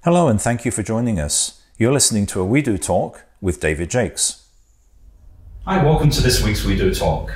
Hello and thank you for joining us. You're listening to a Wedotalk with David Jaques. Hi, welcome to this week's Wedotalk.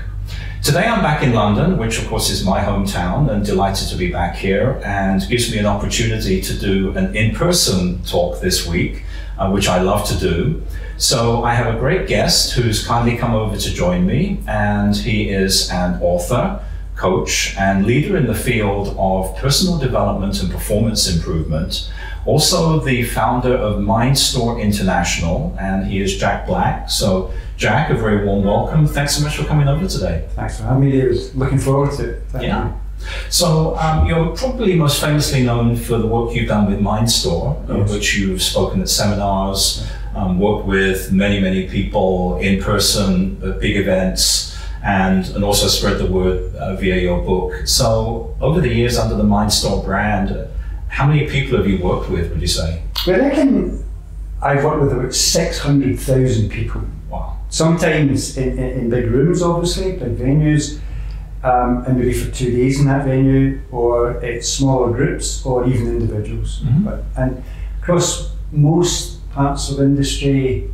Today I'm back in London, which of course is my hometown, and delighted to be back here, and gives me an opportunity to do an in-person talk this week, which I love to do. So I have a great guest who's kindly come over to join me, and he is an author, coach, and leader in the field of personal development and performance improvement. Also the founder of MindStore International, and he is Jaques Black. So Jaques, a very warm welcome. Thanks so much for coming over today. Thanks for having me. I was looking forward to it. Thank you. So you're probably most famously known for the work you've done with MindStore, Yes. which you've spoken at seminars, worked with many people in person at big events, and also spread the word via your book. So over the years under the MindStore brand, how many people have you worked with, would you say? Well, I reckon I've worked with about 600,000 people. Wow. Sometimes in big rooms, obviously, big venues, and maybe for 2 days in that venue, or it's smaller groups, or even individuals. Mm-hmm. And across most parts of industry,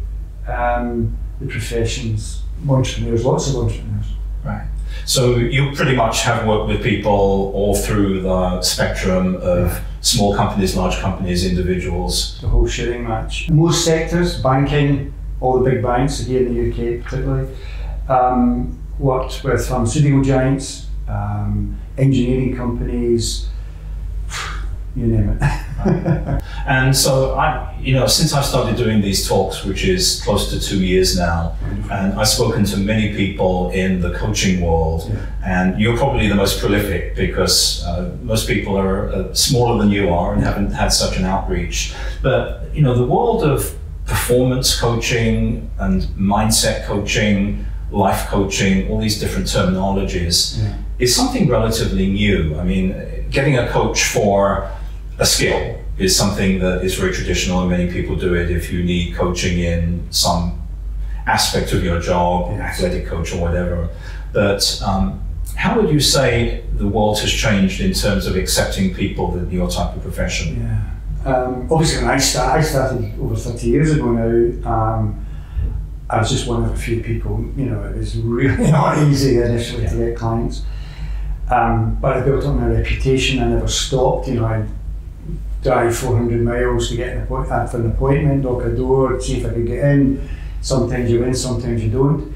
the professions, entrepreneurs, lots of entrepreneurs. Right. So you pretty much have worked with people all through the spectrum of small companies, large companies, individuals. The whole shooting match. Most sectors, banking, all the big banks here in the UK particularly, worked with pharmaceutical giants, engineering companies, you name it. Right. And so since I've started doing these talks, which is close to 2 years now, and I've spoken to many people in the coaching world, and you're probably the most prolific because most people are smaller than you are and haven't had such an outreach. But the world of performance coaching and mindset coaching, life coaching, all these different terminologies, is something relatively new. I mean, getting a coach for a skill is something that is very traditional, and many people do it if you need coaching in some aspect of your job, athletic coach or whatever. But how would you say the world has changed in terms of accepting people in your type of profession? Obviously, when I started over 30 years ago now, I was just one of a few people. It was really not easy initially to get clients. But I built up my reputation. I never stopped. I'd drive 400 miles to get for an appointment, knock a door, see if I could get in. Sometimes you win, sometimes you don't.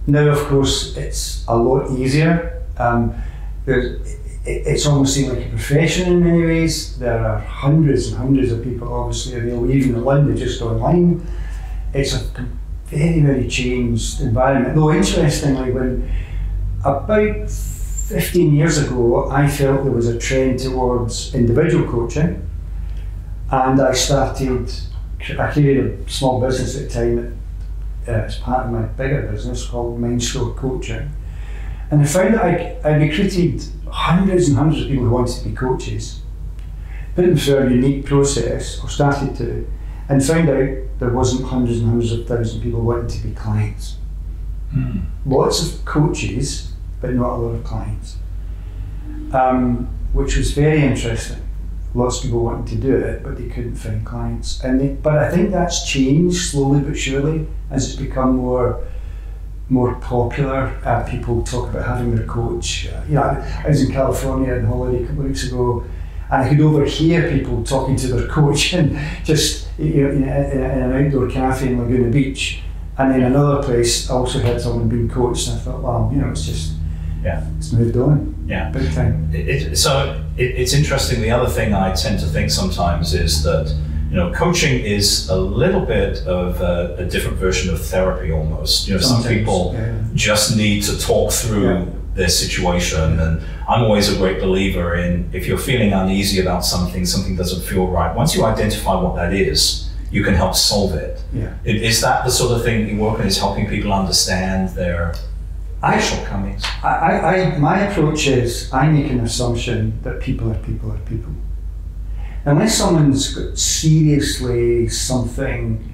Now, of course, it's a lot easier. It's almost seemed like a profession in many ways. There are hundreds and hundreds of people obviously available, even in London, just online. It's a very changed environment. Though interestingly, when about 15 years ago, I felt there was a trend towards individual coaching, and I created a small business at the time as part of my bigger business called MindStore Coaching. And I found that I recruited hundreds and hundreds of people who wanted to be coaches, put them through a unique process, or started to, and found out there wasn't hundreds and hundreds of thousands of people wanting to be clients. Lots of coaches, but not a lot of clients, which was very interesting. Lots of people wanting to do it, but they couldn't find clients. But I think that's changed slowly but surely as it's become more popular. People talk about having their coach. I was in California on holiday a couple of weeks ago, and I could overhear people talking to their coach and just in an outdoor cafe in Laguna Beach. And in another place, I also heard someone being coached, and I thought, wow, it's just, it's moved on. Yeah, big time. It's interesting. The other thing I tend to think sometimes is that coaching is a little bit of a different version of therapy almost. Some people just need to talk through their situation, and I'm always a great believer in if you're feeling uneasy about something doesn't feel right. Once you identify what that is, you can help solve it. Is that the sort of thing you work on? Is helping people understand their shortcomings? My approach is I make an assumption that people are people are people. Unless someone's got seriously something,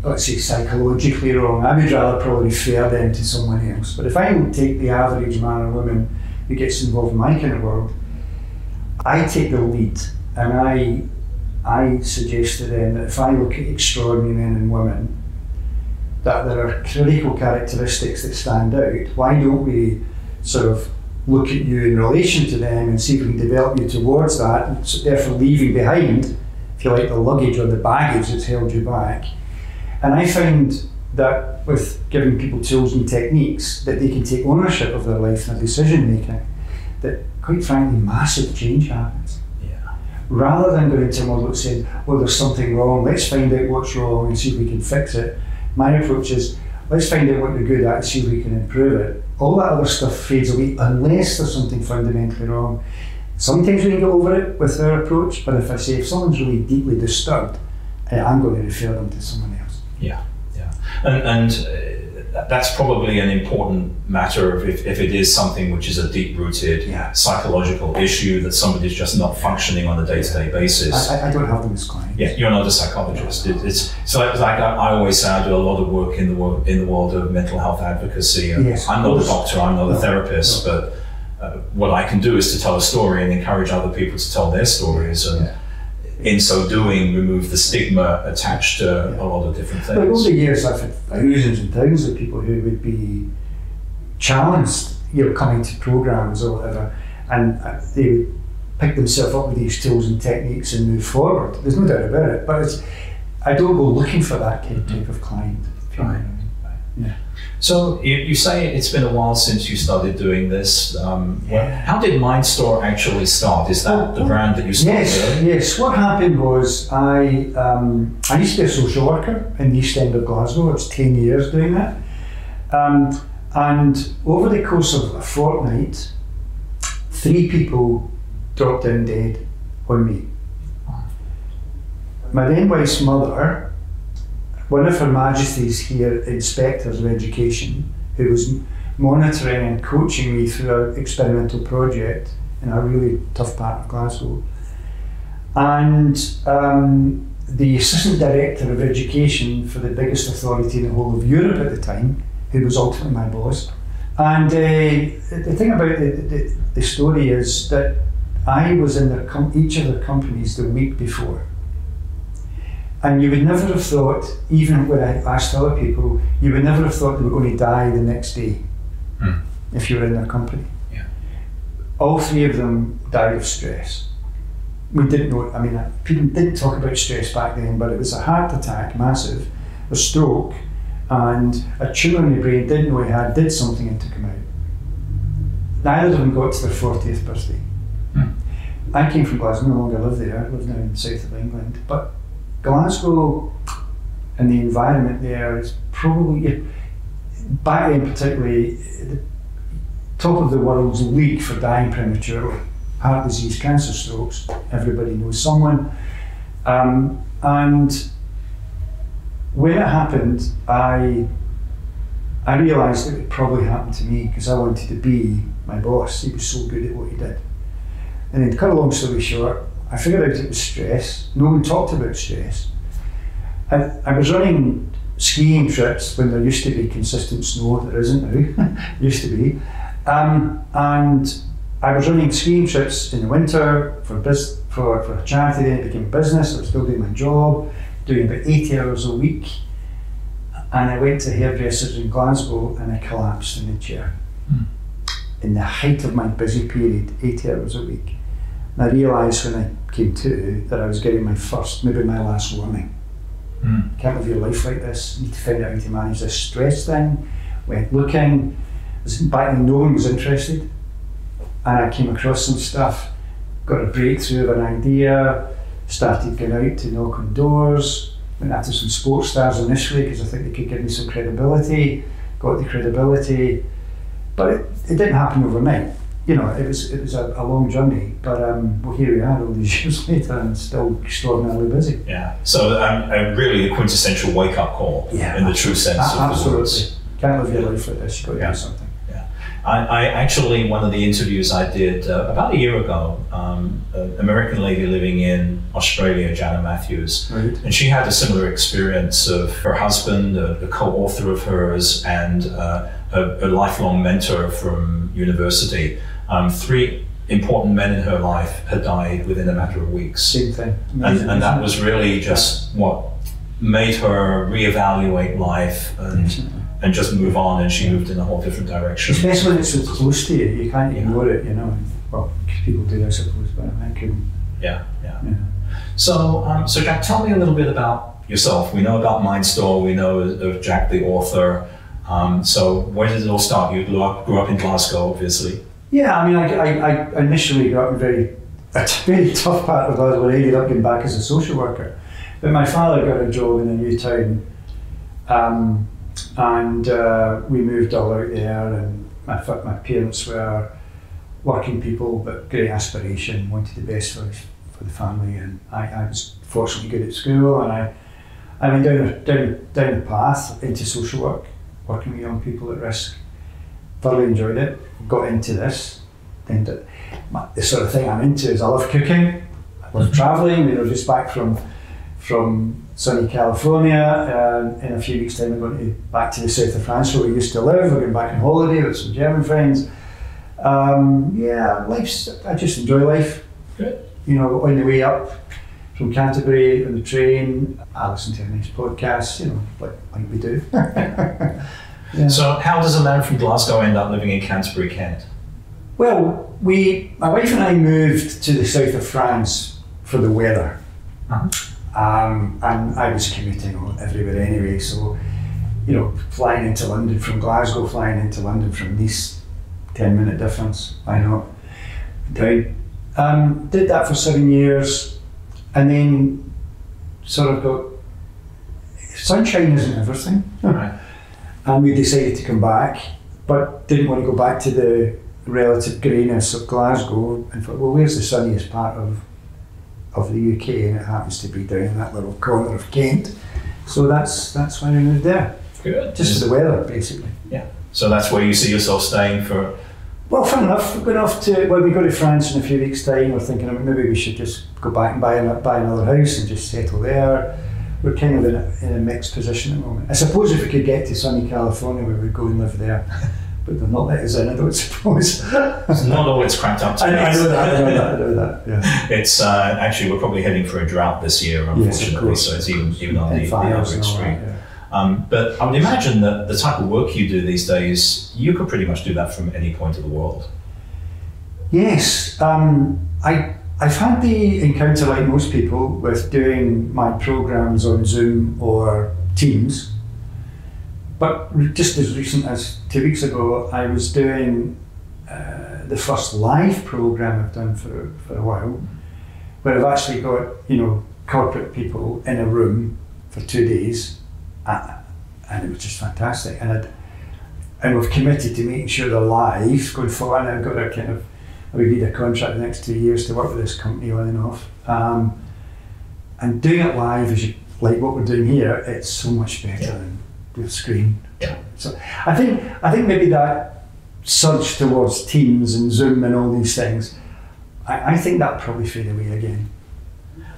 let's say psychologically wrong, I would rather probably refer them to someone else. But if I don't take the average man or woman who gets involved in my kind of world, I take the lead and I I suggest to them that if I look at extraordinary men and women, that there are critical characteristics that stand out. Why don't we sort of look at you in relation to them and see if we can develop you towards that, and so therefore leaving behind, if you like, the luggage or the baggage that's held you back. And I find that with giving people tools and techniques that they can take ownership of their life and their decision making, that quite frankly massive change happens. Yeah. Rather than going into a model saying, well, there's something wrong, let's find out what's wrong and see if we can fix it. My approach is, let's find out what you're good at and see if we can improve it. All that other stuff fades away unless there's something fundamentally wrong. Sometimes we can get over it with our approach, but if someone's really deeply disturbed, I'm going to refer them to someone else. Yeah, yeah. And that's probably an important matter of if it is something which is a deep-rooted psychological issue that somebody's just not functioning on a day-to-day basis. I don't have them as clients. Yeah, you're not a psychologist. It's like I always say, I do a lot of work in the world of mental health advocacy. And yes, I'm not a doctor, I'm not a therapist, but what I can do is to tell a story and encourage other people to tell their stories. And in so doing, remove the stigma attached to a lot of different things. But over the years, I've had thousands and thousands of people who would be challenged, coming to programs or whatever, and they would pick themselves up with these tools and techniques and move forward. There's no doubt about it. But I don't go looking for that type of client. Right. Yeah. So you say it's been a while since you started doing this. How did MindStore actually start? Is that the brand that you started? Yes. What happened was I used to be a social worker in the East End of Glasgow. I was 10 years doing that. And over the course of a fortnight, 3 people dropped in dead on me. My then wife's mother, one of Her Majesty's here Inspectors of Education, who was monitoring and coaching me through an experimental project in a really tough part of Glasgow, and the Assistant Director of Education for the biggest authority in the whole of Europe at the time, who was ultimately my boss. And the thing about the story is that I was in each of their companies the week before. And you would never have thought, even when I asked other people, you would never have thought they were going to die the next day if you were in their company. Yeah. All 3 of them died of stress. We didn't know, people didn't talk about stress back then, but it was a heart attack, massive, a stroke, and a tumour in the brain, didn't know he had, did something and took him out. Neither of them got to their 40th birthday. I came from Glasgow, no longer live there, I live now in the south of England, but Glasgow and the environment there is probably, back then particularly, the top of the world's league for dying prematurely. Heart disease, cancer, strokes, everybody knows someone. And when it happened, I realised it would probably happen to me because I wanted to be my boss. He was so good at what he did. And then, to cut a long story short, I figured out it was stress. No one talked about stress. I was running skiing trips when there used to be consistent snow. There isn't now. Used to be. And I was running skiing trips in the winter for a charity. Then it became a business. I was still doing my job, doing about 80 hours a week. And I went to hairdressers in Glasgow and I collapsed in the chair. In the height of my busy period, 80 hours a week. And I realised when I came to that I was getting my first, maybe my last warning. Can't live your life like this. You need to find out how to manage this stress thing. Went looking. Back then no one was interested. And I came across some stuff, got a breakthrough of an idea, started going out to knock on doors, went after some sports stars initially because I think they could give me some credibility, got the credibility, but it didn't happen overnight. It was a long journey, but well, here we are all these years later and still extraordinarily busy. Yeah, so really a quintessential wake-up call in the true sense of the words. Can't live your life like this, you've got to do something. I actually, one of the interviews I did about a year ago, an American lady living in Australia, Jana Matthews, and she had a similar experience of her husband, a co-author of hers, and a lifelong mentor from university. important men in her life had died within a matter of weeks. Same thing. And that was really just what made her reevaluate life and just move on, and she moved in a whole different direction. Especially when it's so close to you, you can't ignore it, you know. Well, people do, I suppose, but I couldn't. Yeah. So Jack, tell me a little bit about yourself. We know about MindStore, we know of Jack the author. So where did it all start? You grew up in Glasgow, obviously. Yeah, I mean, I initially grew up in a very tough part of Glasgow, where I ended up getting back as a social worker. But my father got a job in a new town, and we moved all out there, and my parents were working people, but great aspiration, wanted the best for the family, and I was fortunately good at school, and I went down the path into social work, working with young people at risk. Thoroughly enjoyed it, got into this, and the sort of thing I'm into is I love cooking, I love travelling. We were just back from sunny California. In a few weeks' time we're going back to the south of France where we used to live. We're going back on holiday with some German friends. I just enjoy life. Good. You know, on the way up from Canterbury on the train, I listen to a nice podcast, you know, like we do. Yeah. So how does a man from Glasgow end up living in Canterbury, Kent? Well, my wife and I moved to the south of France for the weather. And I was commuting everywhere anyway, so, you know, flying into London from Glasgow, flying into London from Nice, 10-minute difference, why not? Did that for 7 years, and then sort of got, sunshine isn't everything. Right. And we decided to come back, but didn't want to go back to the relative greyness of Glasgow, and thought, well, where's the sunniest part of the UK? And it happens to be down in that little corner of Kent. So that's why we moved there. Good. Just for the weather, basically. Yeah. So that's where you see yourself staying for? Well, fun enough. We're going off we go to France in a few weeks' time. We're thinking maybe we should just go back and buy another house and just settle there. We're kind of in a mixed position at the moment. I suppose if we could get to sunny California, we would go and live there. But they'll not let us in, I don't suppose. It's not all it's cracked up to be. I know that. Yeah. It's actually, we're probably heading for a drought this year, unfortunately, yes, so it's even on the other extreme. Yeah. But I would imagine that the type of work you do these days, you could pretty much do that from any point of the world. Yes. I've had the encounter, like most people, with doing my programs on Zoom or Teams. But just as recent as 2 weeks ago, I was doing the first live program I've done for a while, where I've actually got, you know, corporate people in a room for 2 days, and it was just fantastic. And we've committed to making sure they're live going forward. And I've got I would need a contract the next 2 years to work with this company on and off. And doing it live, like what we're doing here, it's so much better than the screen. Yeah. So I think maybe that surge towards Teams and Zoom and all these things, I think that'll probably fade away again.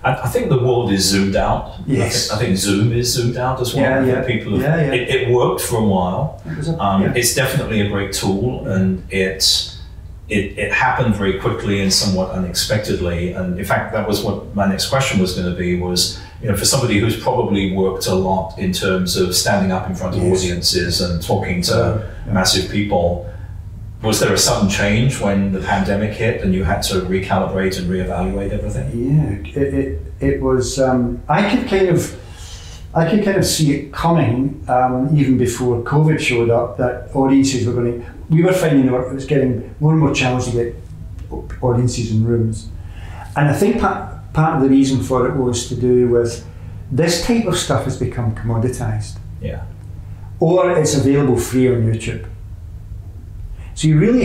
I think the world is zoomed out. Yes. I think Zoom is zoomed out as well. Yeah. People have, it worked for a while. It It's definitely a great tool, and it happened very quickly and somewhat unexpectedly. And in fact, that was what my next question was going to be, was, you know, for somebody who's probably worked a lot in terms of standing up in front of audiences and talking to massive people, was there a sudden change when the pandemic hit and you had to recalibrate and reevaluate everything? Yeah, it was, I could kind of see it coming even before COVID showed up, that audiences were we were finding it was getting more and more challenging to get audiences in rooms. And I think part of the reason for it was to do with this type of stuff has become commoditized. Yeah. Or it's available free on YouTube. So you really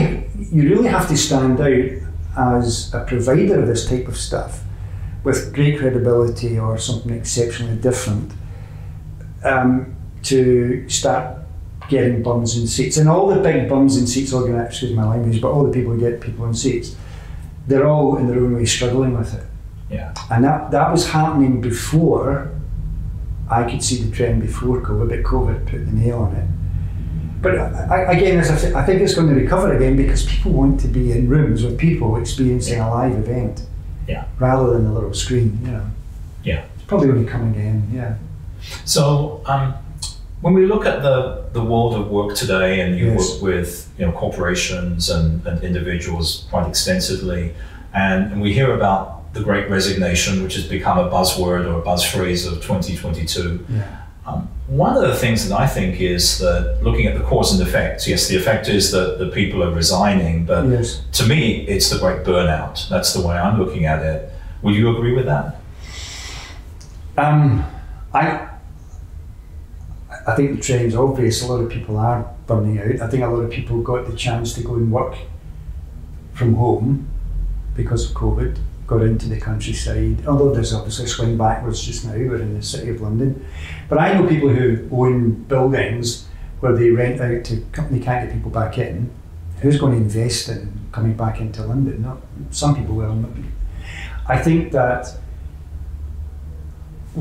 have to stand out as a provider of this type of stuff with great credibility or something exceptionally different to start getting bums in seats. And all the big bums in seats organisers, excuse my language, but all the people who get people in seats, they're all in their own way struggling with it. Yeah. And that was happening before. I could see the trend before COVID, but COVID put the nail on it. But again, as I said, I think it's going to recover again because people want to be in rooms with people experiencing a live event, rather than a little screen. Yeah, it's probably going to come again. Yeah. So when we look at the world of work today, and you work with corporations and individuals quite extensively, and we hear about the Great Resignation, which has become a buzzword or a buzz phrase of 2022. Yeah. One of the things that I think is that looking at the cause and effect, yes, the effect is that the people are resigning, but to me, it's the great burnout. That's the way I'm looking at it. Will you agree with that? I think the trend's obvious. A lot of people are burning out. I think a lot of people got the chance to go and work from home because of COVID, got into the countryside, although there's obviously a swing backwards just now. We're in the city of London. But I know people who own buildings where they rent out to, they can't get people back in. Who's going to invest in coming back into London? Not, some people will. But I think that,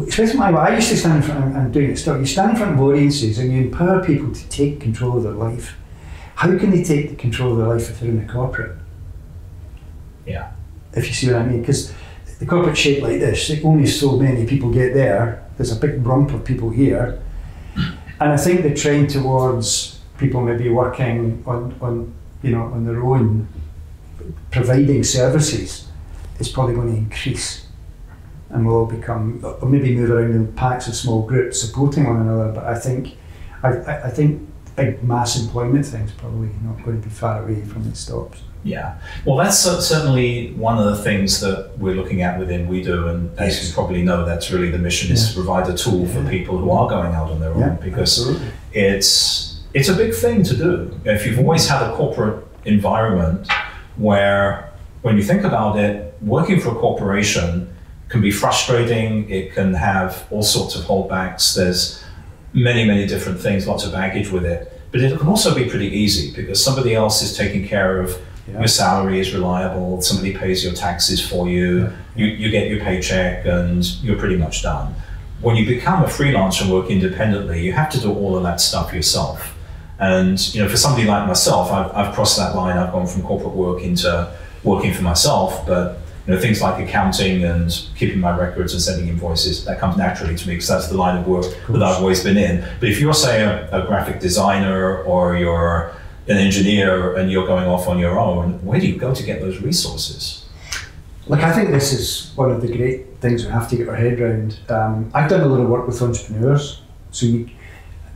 especially I used to stand in front, I'm doing it still, you stand in front of audiences and you empower people to take control of their life. How can they take the control of their life if they're in a corporate? Yeah. If you see what I mean, because the corporate shape like this, only so many people get there. There's a big rump of people here, and I think the trend towards people maybe working on their own, providing services, is probably going to increase, and we'll all become, or maybe move around in packs of small groups supporting one another. But I think the big mass employment thing's probably not going to be far away from it stops. Yeah, well, that's certainly one of the things that we're looking at within WeDo, and as you probably know, that's really the mission, is to provide a tool for people who are going out on their own, because it's a big thing to do. If you've always had a corporate environment where, when you think about it, working for a corporation can be frustrating, it can have all sorts of holdbacks, there's many different things, lots of baggage with it, but it can also be pretty easy because somebody else is taking care of your salary is reliable, somebody pays your taxes for you, you get your paycheck and you're pretty much done. When you become a freelancer and work independently, you have to do all of that stuff yourself. And for somebody like myself, I've crossed that line. I've gone from corporate work into working for myself, but things like accounting and keeping my records and sending invoices, that comes naturally to me because that's the line of work that I've always been in. But if you're, say, a graphic designer or you're an engineer and you're going off on your own, where do you go to get those resources? Look, I think this is one of the great things we have to get our head around. I've done a lot of work with entrepreneurs, so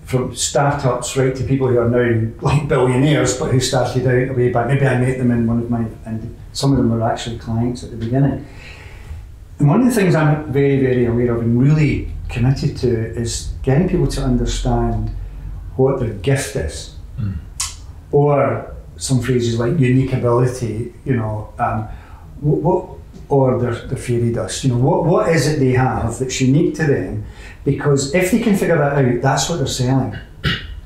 from startups right to people who are now like billionaires, but who started out way back. Maybe I met them in one of my, and some of them were actually clients at the beginning. And one of the things I'm very aware of and really committed to is getting people to understand what their gift is. Or some phrases like unique ability, or their fairy dust. What is it they have that's unique to them? Because if they can figure that out, that's what they're selling.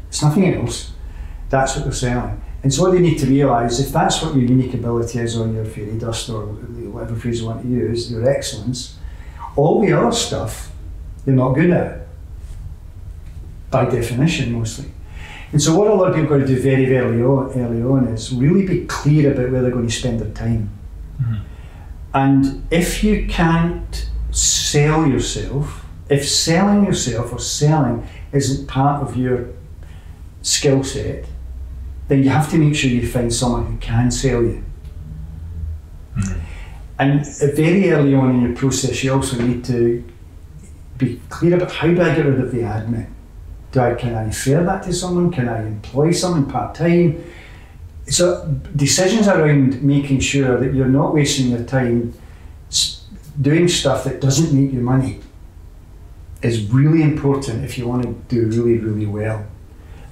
It's nothing else. That's what they're selling. And so what they need to realise, if that's what your unique ability is, or your fairy dust, or whatever phrase you want to use, your excellence, all the other stuff you're not good at, by definition mostly. And so what a lot of people are going to do very early on is really be clear about where they're going to spend their time. And if you can't sell yourself, if selling yourself or selling isn't part of your skill set, then you have to make sure you find someone who can sell you. And very early on in your process, you also need to be clear about, how do I get rid of the admin? Can I refer that to someone? Can I employ someone part-time? So decisions around making sure that you're not wasting your time doing stuff that doesn't make you money is really important if you want to do really well.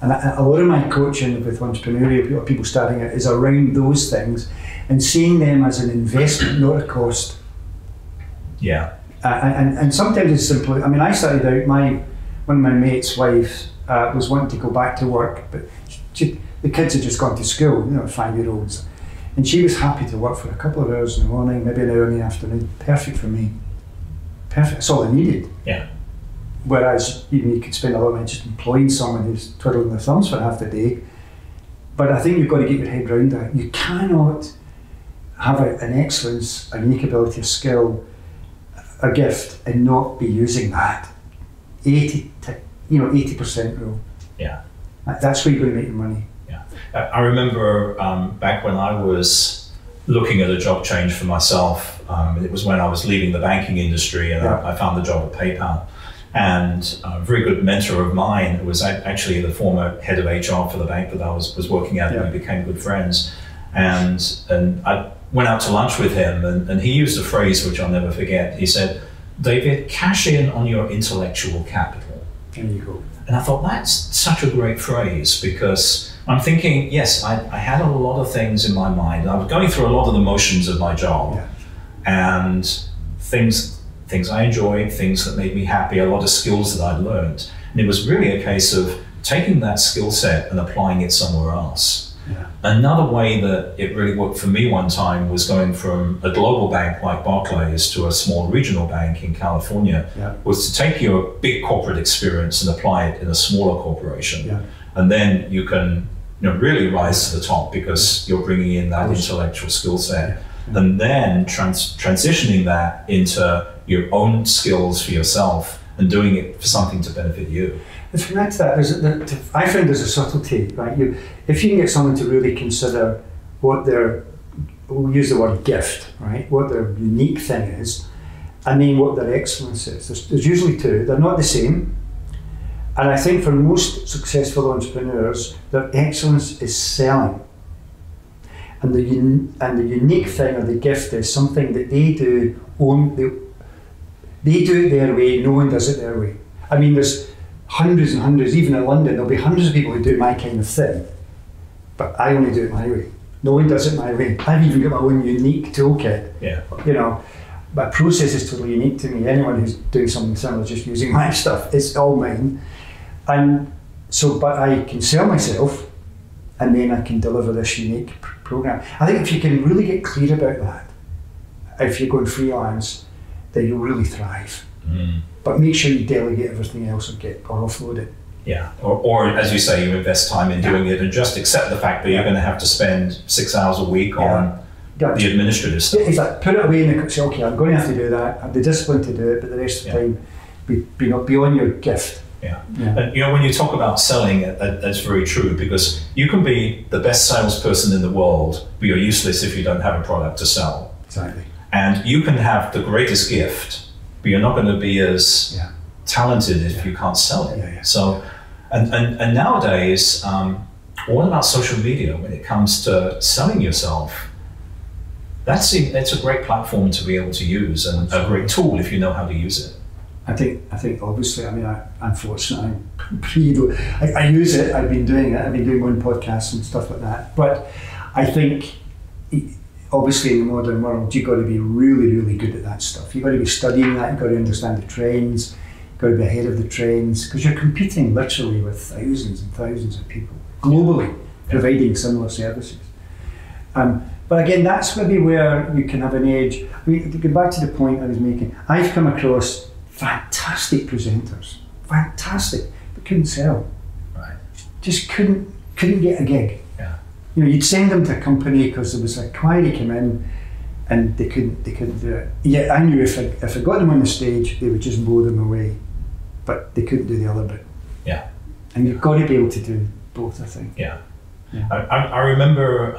And a lot of my coaching with entrepreneurial people starting out is around those things and seeing them as an investment, not a cost. Yeah. And sometimes it's simply, I started out, one of my mates' wives was wanting to go back to work, but the kids had just gone to school, 5-year-olds. And she was happy to work for a couple of hours in the morning, maybe an hour in the afternoon. Perfect for me. Perfect, that's all I needed. Yeah. whereas you could spend a lot of time just employing someone who's twiddling their thumbs for half the day. But I think you've got to get your head around that. You cannot have an excellence, a unique ability, a skill, a gift, and not be using that. 80% rule. Yeah. That's where you're going to make your money. Yeah. I remember back when I was looking at a job change for myself, it was when I was leaving the banking industry, and I found the job at PayPal. And a very good mentor of mine was actually the former head of HR for the bank that I was working at, and we became good friends. And I went out to lunch with him, and he used a phrase which I'll never forget. He said, "David, cash in on your intellectual capital." There you go. And I thought, that's such a great phrase, because I'm thinking, yes, I had a lot of things in my mind. I was going through a lot of the motions of my job, and things I enjoyed, things that made me happy, a lot of skills that I'd learned. And it was really a case of taking that skill set and applying it somewhere else. Yeah. Another way that it really worked for me one time was going from a global bank like Barclays to a small regional bank in California, was to take your big corporate experience and apply it in a smaller corporation. Yeah. And then you can really rise to the top, because you're bringing in that intellectual skill set. Yeah. And then transitioning that into your own skills for yourself and doing it for something to benefit you. And from that to that, I find there's a subtlety, right? If you can get someone to really consider what we'll use the word gift, right? What their unique thing is, and then what their excellence is. There's usually two. They're not the same. And I think for most successful entrepreneurs, their excellence is selling. And the unique thing, or the gift, is something that they do. They do it their way. No one does it their way. I mean, there's hundreds and hundreds, even in London, there'll be hundreds of people who do my kind of thing, but I only do it my way. No one does it my way. I've even got my own unique toolkit. Yeah. My process is totally unique to me. Anyone who's doing something similar is just using my stuff. It's all mine. And so, but I can sell myself, and then I can deliver this unique program. I think if you can really get clear about that, if you're going freelance, then you'll really thrive. But make sure you delegate everything else or offload it. Yeah, or as you say, you invest time in doing it, and just accept the fact that you're going to have to spend 6 hours a week on the administrative stuff. It's like, put it away and say, okay, I'm going to have to do that. I have the discipline to do it, but the rest of the time, be on your gift. Yeah. And when you talk about selling, that's very true, because you can be the best salesperson in the world, but you're useless if you don't have a product to sell. Exactly. And you can have the greatest gift, but you're not going to be as talented if you can't sell it. So, and nowadays, what about social media when it comes to selling yourself? It's a great platform to be able to use, and a great tool if you know how to use it. I think obviously, I mean, I'm fortunate. I use it. I've been doing it. I've been doing my own podcasts and stuff like that. But I think, obviously, in the modern world, you've got to be really, really good at that stuff. You've got to be studying that. You've got to understand the trends. You've got to be ahead of the trends, because you're competing literally with thousands and thousands of people globally providing similar services. But again, that's maybe where you can have an edge. I mean, to get back to the point I was making, I've come across fantastic presenters, fantastic, but couldn't sell. Right. Just couldn't get a gig. Yeah. You'd send them to a company because there was a query came in, and they couldn't do it. Yet I knew if I got them on the stage, they would just blow them away, but they couldn't do the other bit. Yeah. And you've got to be able to do both, I think. Yeah. I remember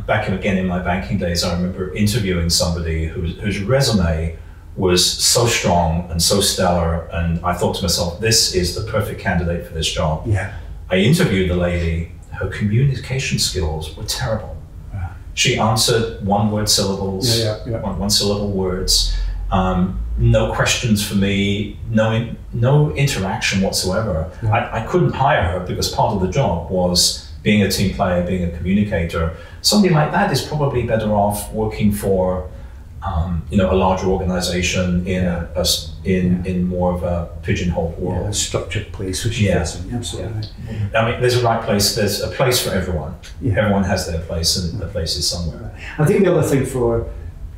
back again in my banking days, I remember interviewing somebody whose resume was so strong and so stellar, and I thought to myself, this is the perfect candidate for this job. Yeah. I interviewed the lady, her communication skills were terrible. Yeah. She answered one-word syllables, one-syllable words, no questions for me, no interaction whatsoever. Yeah. I couldn't hire her because part of the job was being a team player, being a communicator. Somebody like that is probably better off working for a larger organization in more of a pigeonholed world. A structured place, which is absolutely right. I mean, there's a place for everyone. Yeah. Everyone has their place, and the place is somewhere. I think the other thing for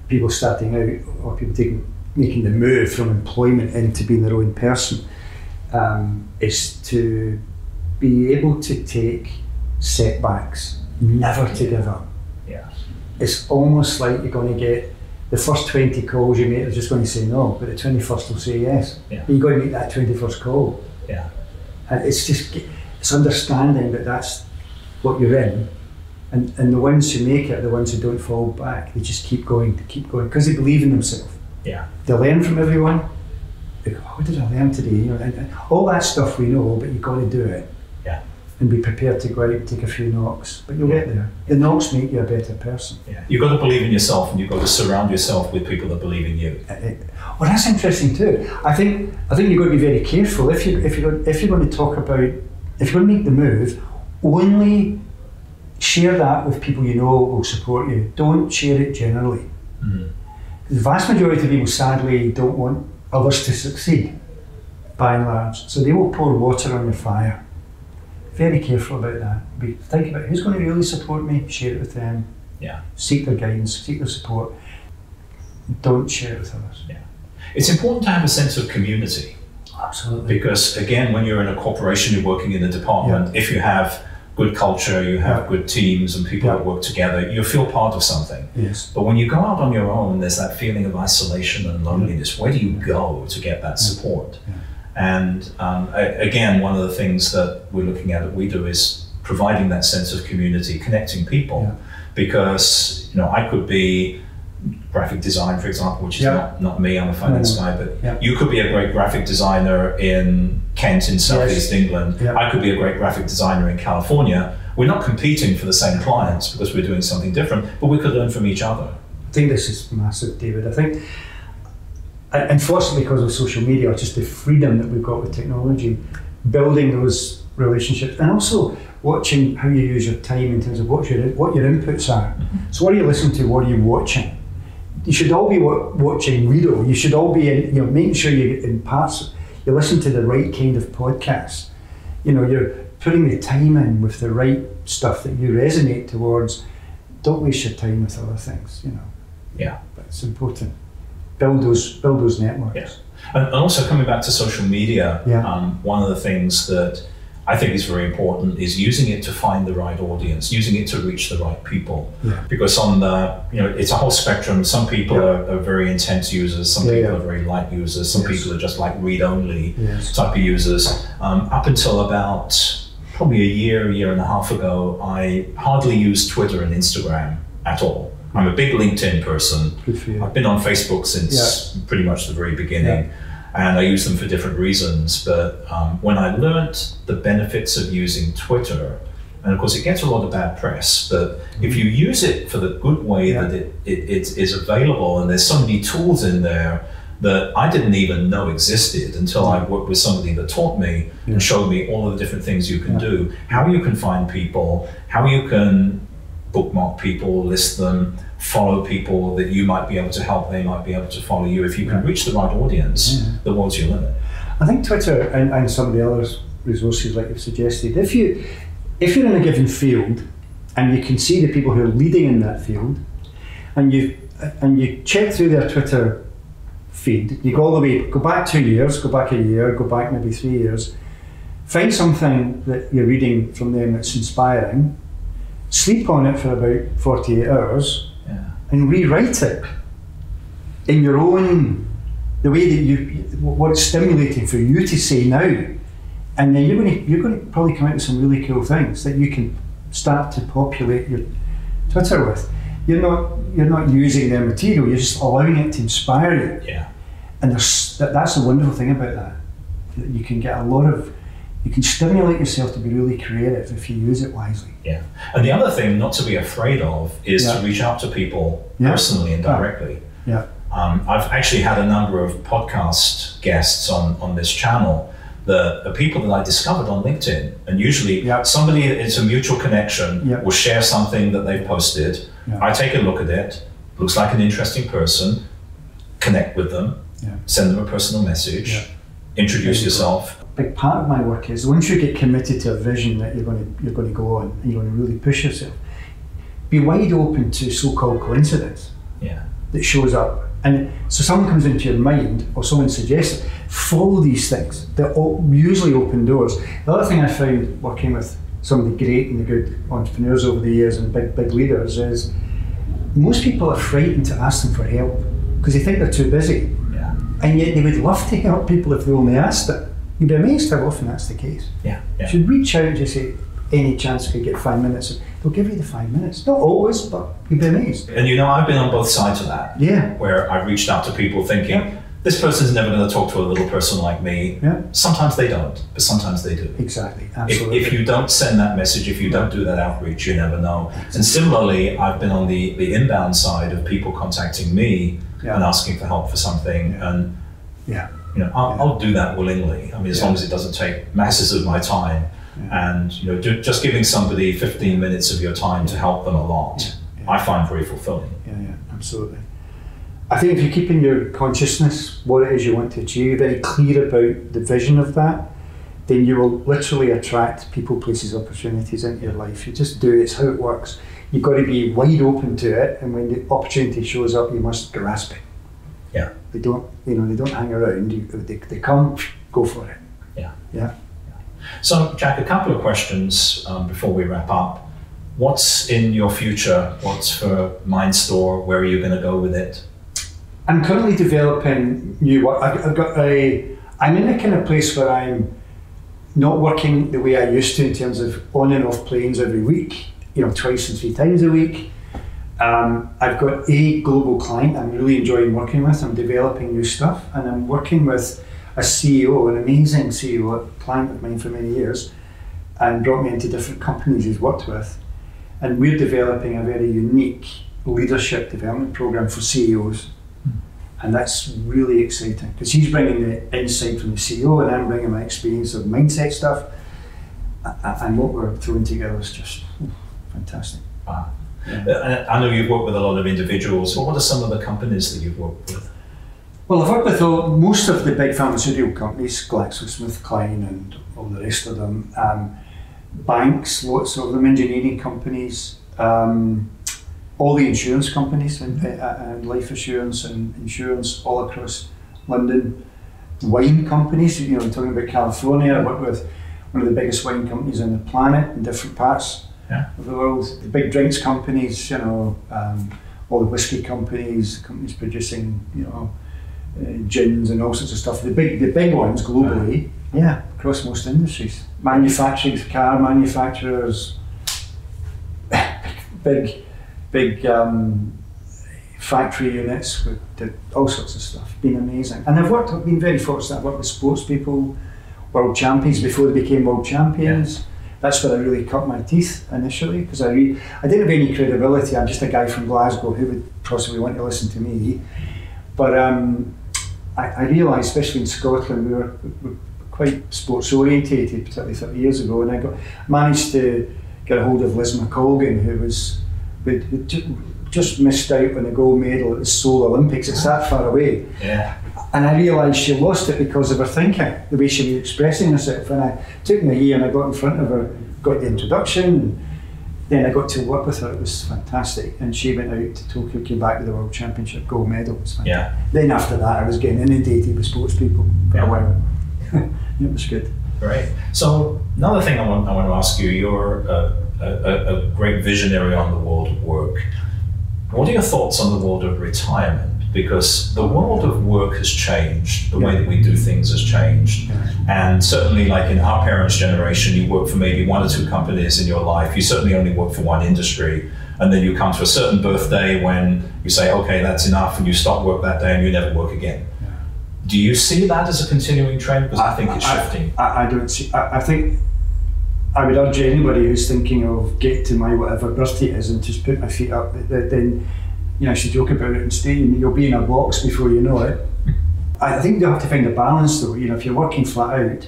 people starting out, or people making the move from employment into being their own person, is to be able to take setbacks, never to give up. Yeah. It's almost like you're going to get the first 20 calls you make are just going to say no, but the 21st will say yes. Yeah. But you've got to make that 21st call. Yeah. And it's understanding that that's what you're in. And the ones who make it are the ones who don't fall back. They just keep going, because they believe in themselves. Yeah. They learn from everyone. They go, what did I learn today? You know, and all that stuff we know, but you've got to do it. Yeah. And be prepared to go out and take a few knocks. But you'll get there. The knocks make you a better person. Yeah. You've got to believe in yourself, and you've got to surround yourself with people that believe in you. Well, that's interesting too. I think you've got to be very careful if you're going to talk about, if you're going to make the move, only share that with people you know will support you. Don't share it generally. Mm. The vast majority of people, sadly, don't want others to succeed, by and large. So they will pour water on your fire. Very careful about that. Think about who's going to really support me, share it with them. Yeah. Seek their guidance, seek their support. Don't share it with others. Yeah. It's important to have a sense of community. Absolutely. Because again, when you're in a corporation, you're working in a department, if you have good culture, you have good teams and people that work together, you feel part of something. Yes. But when you go out on your own, there's that feeling of isolation and loneliness. Where do you go to get that support? Yeah. And again, one of the things that we're looking at WeDo is providing that sense of community, connecting people. Yeah. Because, you know, I could be graphic design, for example, which is not me, I'm a finance guy, but you could be a great graphic designer in Kent in Southeast England. Yeah. I could be a great graphic designer in California. We're not competing for the same clients because we're doing something different, but we could learn from each other. I think this is massive, David. I think, unfortunately, because of social media, just the freedom that we've got with technology, building those relationships, and also watching how you use your time in terms of what your inputs are. Mm-hmm. So what are you listening to? What are you watching? You should all be watching WeDo. You should all be making sure you're in parts. You listen to the right kind of podcasts. You know, you're putting the time in with the right stuff that you resonate towards. Don't waste your time with other things. You know. Yeah. But it's important. Build those networks. Yeah. And also coming back to social media, one of the things that I think is very important is using it to find the right audience, using it to reach the right people. Yeah. Because on the, it's a whole spectrum. Some people are very intense users, some people are very light users, some people are just like read-only type of users. Up until about probably a year and a half ago, I hardly used Twitter and Instagram at all. I'm a big LinkedIn person. Good for you. I've been on Facebook since pretty much the very beginning. And I use them for different reasons, but when I learnt the benefits of using Twitter, and of course it gets a lot of bad press, but if you use it for the good way that it is available, and there's so many tools in there that I didn't even know existed until I worked with somebody that taught me and showed me all of the different things you can do, how you can find people, how you can bookmark people, list them, follow people that you might be able to help, they might be able to follow you. If you can reach the right audience, the world's your limit. I think Twitter and some of the other resources like you've suggested, if you're in a given field and you can see the people who are leading in that field, and you check through their Twitter feed, you go all the way, go back 2 years, go back a year, go back maybe 3 years, find something that you're reading from them that's inspiring, sleep on it for about 48 hours, and rewrite it in your own, the way that what it's stimulating for you to say now, and then you're going to probably come out with some really cool things that you can start to populate your Twitter with. You're not using their material, you're just allowing it to inspire you. Yeah. And that's the wonderful thing about that. You can get you can stimulate yourself to be really creative if you use it wisely. Yeah. And the other thing not to be afraid of is to reach out to people personally and directly. Yeah. I've actually had a number of podcast guests on this channel that are people that I discovered on LinkedIn. And usually somebody, it's a mutual connection, will share something that they've posted. I take a look at it, looks like an interesting person, connect with them, send them a personal message, introduce yourself. Big part of my work is once you get committed to a vision that you're going to go on and you're going to really push yourself, be wide open to so-called coincidence that shows up And so someone comes into your mind, or someone suggests it, follow these things. They usually open doors. The other thing I found working with some of the great and the good entrepreneurs over the years and big leaders is most people are frightened to ask them for help because they think they're too busy. Yeah. And yet they would love to help people if they only asked it. You'd be amazed how often that's the case. Yeah. You should reach out and just say, any chance I could get 5 minutes. They'll give you the 5 minutes. Not always, but you'd be amazed. And I've been on both sides of that. Yeah. Where I've reached out to people thinking, this person's never going to talk to a little person like me. Yeah. Sometimes they don't, but sometimes they do. Exactly, absolutely. If you don't send that message, if you don't do that outreach, you never know. Exactly. And similarly, I've been on the inbound side of people contacting me and asking for help for something. And I'll do that willingly. I mean, as long as it doesn't take masses of my time. And just giving somebody 15 minutes of your time to help them a lot, I find very fulfilling. Yeah, absolutely. I think if you keep in your consciousness what it is you want to achieve, very clear about the vision of that, then you will literally attract people, places, opportunities into your life. You just do it, it's how it works. You've got to be wide open to it, and when the opportunity shows up, you must grasp it. Yeah. They don't hang around. They come, go for it. Yeah. So, Jack, a couple of questions before we wrap up. What's in your future? What's for MindStore? Where are you going to go with it? I'm currently developing new work. I'm in a kind of place where I'm not working the way I used to in terms of on and off planes every week, twice and 3 times a week. I've got a global client I'm really enjoying working with. I'm developing new stuff, and I'm working with a CEO, an amazing CEO, a client of mine for many years, and brought me into different companies he's worked with. And we're developing a very unique leadership development program for CEOs. And that's really exciting because he's bringing the insight from the CEO and I'm bringing my experience of mindset stuff. And what we're throwing together is just fantastic. Wow. Yeah. I know you've worked with a lot of individuals, but what are some of the companies that you've worked with? Well, I've worked with most of the big pharmaceutical companies, GlaxoSmithKline and all the rest of them, banks, lots of them, engineering companies, all the insurance companies and life assurance and insurance all across London, wine companies, I'm talking about California. I work with one of the biggest wine companies on the planet in different parts of the world, the big drinks companies, all the whiskey companies producing, gins and all sorts of stuff. The big ones globally, across most industries. Manufacturing, car manufacturers, big factory units with all sorts of stuff. Been amazing. And I've been very fortunate. I've worked with sports people, world champions before they became world champions. Yeah. That's where I really cut my teeth initially because I didn't have any credibility. I'm just a guy from Glasgow who would possibly want to listen to me. But I realised, especially in Scotland, we were quite sports orientated, particularly 30 years ago, and I managed to get a hold of Liz McColgan, who just missed out on a gold medal at the Seoul Olympics. It's that far away. Yeah. And I realised she lost it because of her thinking, the way she was expressing herself. And it took me a year, and I got in front of her, got the introduction, and then I got to work with her. It was fantastic. And she went out to Tokyo, came back with the World Championship gold medal. It was fantastic. Yeah. Then after that, I was getting inundated with sports people for a while. It was good. Great. So another thing I want to ask you, you're a great visionary on the world of work. What are your thoughts on the world of retirement? Because the world of work has changed, the way that we do things has changed. And certainly like in our parents' generation, you work for maybe 1 or 2 companies in your life. You certainly only work for one industry. And then you come to a certain birthday when you say, okay, that's enough, and you stop work that day and you never work again. Do you see that as a continuing trend? Because I think it's shifting. I don't see. I think I would urge anybody who's thinking of get to my whatever birthday it is and just put my feet up. Then I should joke about it and stay. You'll be in a box before you know it. I think you have to find a balance, though. If you're working flat out,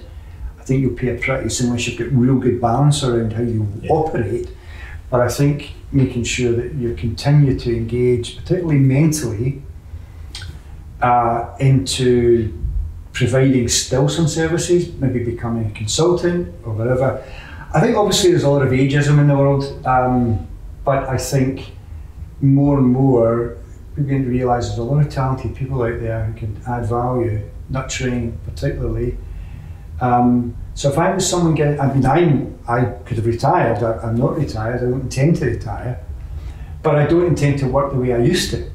I think you'll pay a price unless you've got real good balance around how you operate. But I think making sure that you continue to engage, particularly mentally, into providing still some services, maybe becoming a consultant or whatever. I think obviously there's a lot of ageism in the world, but I think more and more begin to realise there's a lot of talented people out there who can add value, nurturing particularly. So if I was someone getting, I could have retired. I'm not retired. I don't intend to retire, but I don't intend to work the way I used to.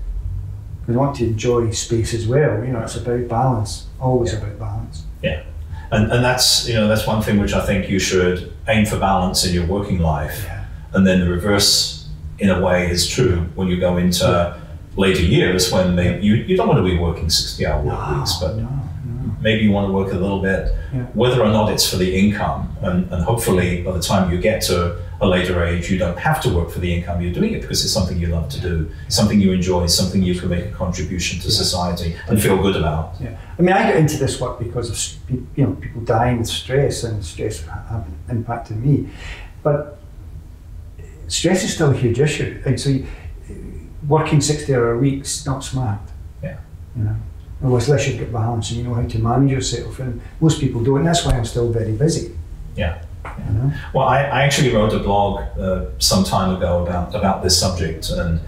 I want to enjoy space as well. You know, it's about balance. Always about balance. Yeah, and that's that's one thing which I think you should aim for balance in your working life, and then the reverse, in a way, is true when you go into later years when maybe you don't want to be working 60-hour work weeks, but maybe you want to work a little bit, whether or not it's for the income, and hopefully by the time you get to a later age, you don't have to work for the income. You're doing it because it's something you love to do, something you enjoy, something you can make a contribution to society and feel good about. Yeah, I mean, I got into this work because of people dying with stress, and stress having impacted me. But stress is still a huge issue, and so working 60-hour weeks not smart. Yeah, you know. Unless you've got balance and you know how to manage yourself, and most people don't. And that's why I'm still very busy. Yeah. You know? Well, I actually wrote a blog some time ago about this subject, and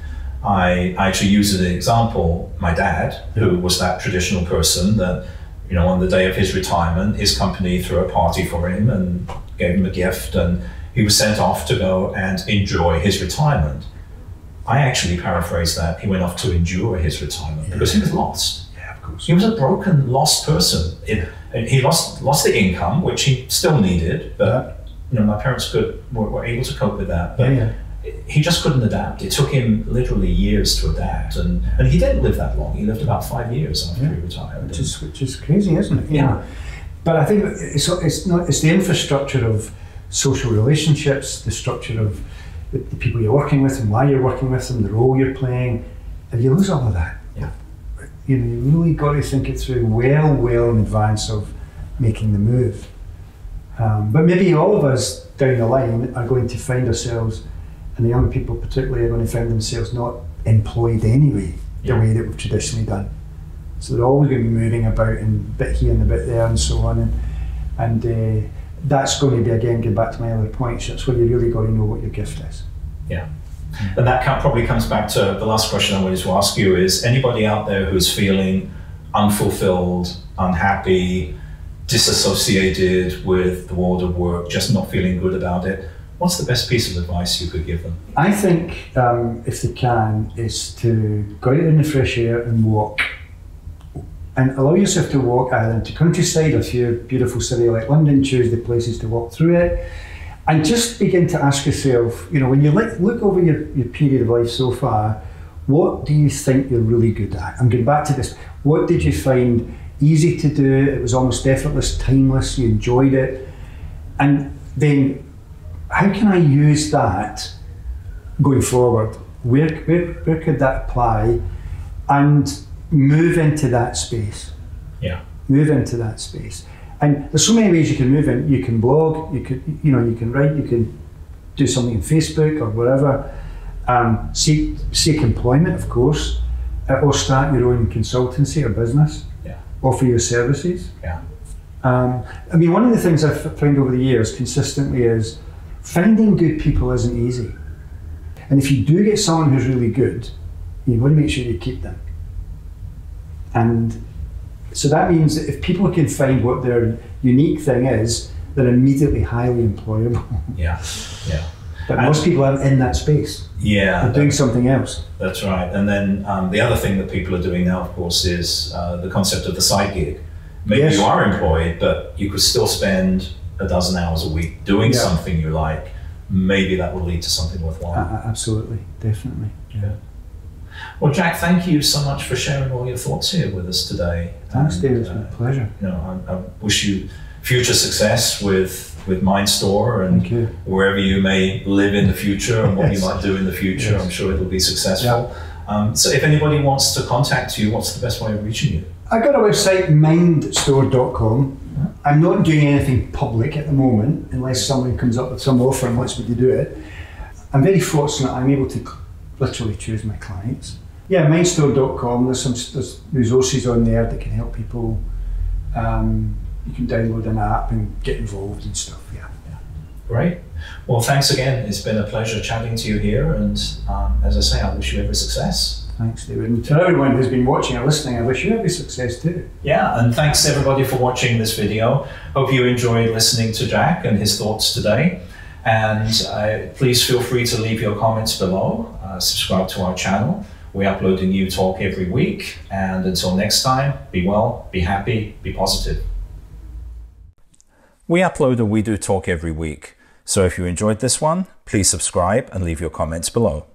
I actually used as an example my dad, who was that traditional person that, on the day of his retirement, his company threw a party for him and gave him a gift, and he was sent off to go and enjoy his retirement. I actually paraphrased that. He went off to endure his retirement because he was lost. He was a broken, lost person. He lost the income, which he still needed, but my parents were able to cope with that. But he just couldn't adapt. It took him literally years to adapt, and he didn't live that long. He lived about 5 years after he retired. Which is crazy, isn't it? Yeah. But I think it's the infrastructure of social relationships, the structure of the people you're working with and why you're working with them, the role you're playing. If you lose all of that, you really got to think it through well in advance of making the move. But maybe all of us down the line are going to find ourselves, and the young people particularly are going to find themselves not employed anyway, the way that we've traditionally done. So they're always going to be moving about and a bit here and a bit there and so on. And that's going to be, again, get back to my other points, that's where you really got to know what your gift is. Yeah. And that probably comes back to the last question I wanted to ask you is, anybody out there who's feeling unfulfilled, unhappy, disassociated with the world of work, just not feeling good about it, what's the best piece of advice you could give them? I think, if they can, is to go out in the fresh air and walk. And allow yourself to walk either into countryside, or if you're a beautiful city like London, choose the places to walk through it. And just begin to ask yourself, when you look over your period of life so far, what do you think you're really good at? I'm going back to this. What did you find easy to do? It was almost effortless, timeless, you enjoyed it. And then, how can I use that going forward? Where could that apply? And move into that space. Yeah. Move into that space. And there's so many ways you can move in. You can blog, you can write, you can do something on Facebook or whatever. Seek employment, of course, or start your own consultancy or business. Yeah. Offer your services. Yeah. I mean, one of the things I've found over the years consistently is finding good people isn't easy. And if you do get someone who's really good, you've got to make sure you keep them. And so that means that if people can find what their unique thing is, they're immediately highly employable. Yeah. But most people aren't in that space. Yeah. They're doing something else. That's right. And then the other thing that people are doing now, of course, is the concept of the side gig. Maybe you are employed, but you could still spend a dozen hours a week doing something you like. Maybe that will lead to something worthwhile. Absolutely, definitely. Yeah. Well, Jack, thank you so much for sharing all your thoughts here with us today. Thanks, David. It's been a pleasure. I wish you future success with MindStore and wherever you may live in the future and what you might do in the future. I'm sure it'll be successful. So if anybody wants to contact you, what's the best way of reaching you? I've got a website, MindStore.com. I'm not doing anything public at the moment, unless somebody comes up with some offer and wants me to do it. I'm very fortunate I'm able to literally choose my clients. Yeah, MindStore.com, there's resources on there that can help people. You can download an app and get involved and stuff, yeah. Great. Well, thanks again. It's been a pleasure chatting to you here, and as I say, I wish you every success. Thanks, David. And to everyone who's been watching or listening, I wish you every success too. Yeah, and thanks everybody for watching this video. Hope you enjoyed listening to Jack and his thoughts today. And please feel free to leave your comments below. Subscribe to our channel. We upload a new talk every week. And until next time, be well, be happy, be positive. We upload a We Do Talk every week. So if you enjoyed this one, please subscribe and leave your comments below.